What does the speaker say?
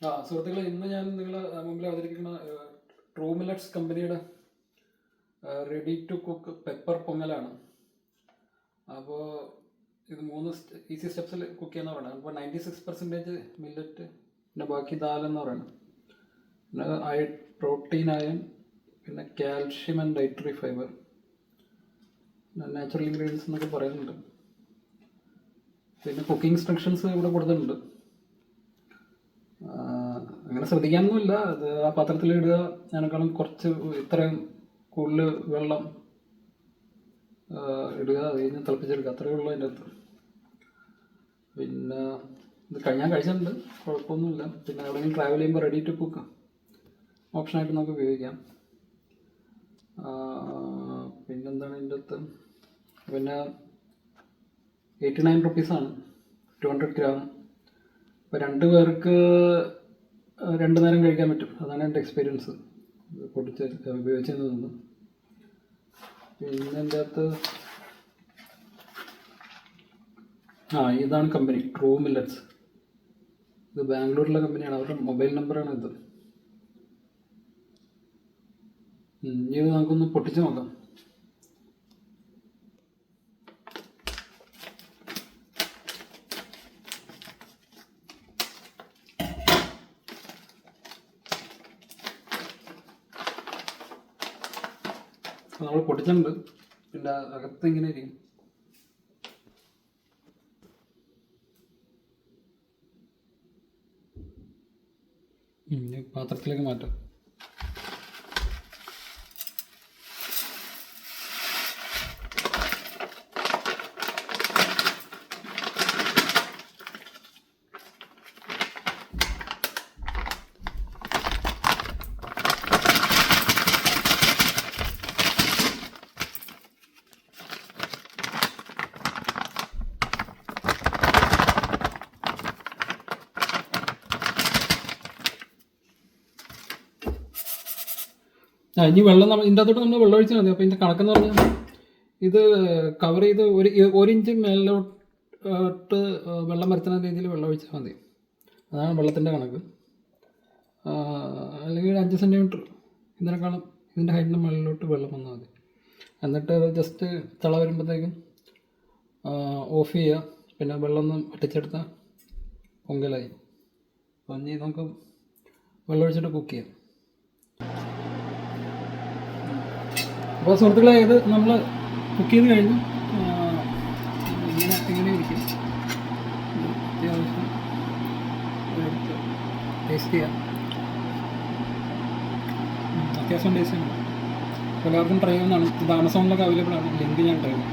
സുഹൃത്തുക്കളെ, ഇന്ന് ഞാൻ നിങ്ങളെ മുമ്പിൽ അവതരിപ്പിക്കുന്ന ട്രൂ മില്ലറ്റ്സ് കമ്പനിയുടെ റെഡി ടു കുക്ക് പെപ്പർ പൊങ്ങലാണ്. അപ്പോൾ ഇത് 3 ഈസി സ്റ്റെപ്സിൽ കുക്ക് ചെയ്യുന്ന പറയുന്നത്. അപ്പോൾ 96% മില്ലറ്റ്, പിന്നെ ബാക്കി ദാലെന്ന് പറയുന്നത്. പിന്നെ പ്രോട്ടീൻ, അയൺ, പിന്നെ കാൽഷ്യം ആൻഡ് ഡയറ്ററി ഫൈബർ, പിന്നെ നാച്ചുറൽ ഇൻഗ്രീഡിയൻസ് എന്നൊക്കെ പറയുന്നുണ്ട്. പിന്നെ കുക്കിംഗ് ഇൻസ്ട്രക്ഷൻസ് ഇവിടെ കൊടുത്തിട്ടുണ്ട്. അങ്ങനെ ശ്രദ്ധിക്കാനൊന്നുമില്ല. അത് ആ പാത്രത്തിലിടുക, അതിനേക്കാളും കുറച്ച് ഇത്രയും കൂടുതൽ വെള്ളം ഇടുക, അത് കഴിഞ്ഞ് തിളപ്പിച്ചെടുക്കുക, അത്രയേ ഉള്ളൂ അതിൻ്റെ അകത്ത്. പിന്നെ ഇത് ഞാൻ കഴിച്ചിട്ടുണ്ട്, കുഴപ്പമൊന്നുമില്ല. പിന്നെ എവിടെയെങ്കിലും ട്രാവൽ ചെയ്യുമ്പോൾ റെഡി ടു കുക്ക് ഓപ്ഷനായിട്ട് നമുക്ക് ഉപയോഗിക്കാം. പിന്നെന്താണ് ഇതിൻ്റെ അകത്ത്, പിന്നെ 89 റുപ്പീസാണ് 200 ഗ്രാം. ഇപ്പോൾ 2 പേർക്ക് 2 നേരം കഴിക്കാൻ പറ്റും. അതാണ് എൻ്റെ എക്സ്പീരിയൻസ് ഉപയോഗിച്ചതിൽ നിന്ന്. പിന്നെ എൻ്റെ അകത്ത് ഇതാണ് കമ്പനി ട്രൂ മില്ലറ്റ്സ്. ഇത് ബാംഗ്ലൂരിലെ കമ്പനിയാണ്. അവരുടെ മൊബൈൽ നമ്പറാണ് ഇത്. ഇത് നമുക്കൊന്ന് പൊട്ടിച്ച് നോക്കാം. നമ്മൾ പൊട്ടിച്ചിട്ടുണ്ട്. പിന്നെ അകത്ത് ഇങ്ങനെ ഇരിക്കും. പാത്രത്തിലേക്ക് മാറ്റാം. ഇനി വെള്ളം ഇതിൻ്റെ അകത്തോട്ട് നമ്മൾ വെള്ളം ഒഴിച്ചാൽ മതി. അപ്പോൾ ഇതിൻ്റെ കണക്കെന്ന് പറഞ്ഞാൽ ഇത് കവർ ചെയ്ത് 1 ഇഞ്ച് മേലോട്ട് വെള്ളം വരുത്തുന്ന രീതിയിൽ വെള്ളം ഒഴിച്ചാൽ മതി. അതാണ് വെള്ളത്തിൻ്റെ കണക്ക്. അല്ലെങ്കിൽ 5 സെൻറ്റിമീറ്റർ ഇതിനേക്കാളും ഇതിൻ്റെ ഹൈറ്റിൻ്റെ മുകളിലോട്ട് വെള്ളം വന്നാൽ മതി. എന്നിട്ട് അത് ജസ്റ്റ് തിള വരുമ്പോഴത്തേക്കും ഓഫ് ചെയ്യുക. പിന്നെ വെള്ളം ഒന്ന് വറ്റിച്ചെടുത്താൽ പൊങ്കലായി. അപ്പോൾ ഇനി നമുക്ക് വെള്ളം ഒഴിച്ചിട്ട് കുക്ക് ചെയ്യാം. അപ്പോൾ സുഹൃത്തുക്കളെ, ഇത് നമ്മൾ കുക്ക് ചെയ്ത് കഴിഞ്ഞു. ഇങ്ങനെ ഇരിക്കും. അത്യാവശ്യം ടേസ്റ്റ് ചെയ്യാം. അത്യാവശ്യം ടേസ്റ്റ് ഉണ്ട്. എല്ലാവർക്കും ട്രൈ ചെയ്യുന്നതാണ്. ഇത് ആമസോണിലൊക്കെ അവൈലബിൾ ആണ്. ലിങ്ക് ഞാൻ ട്രൈ ചെയ്യാം.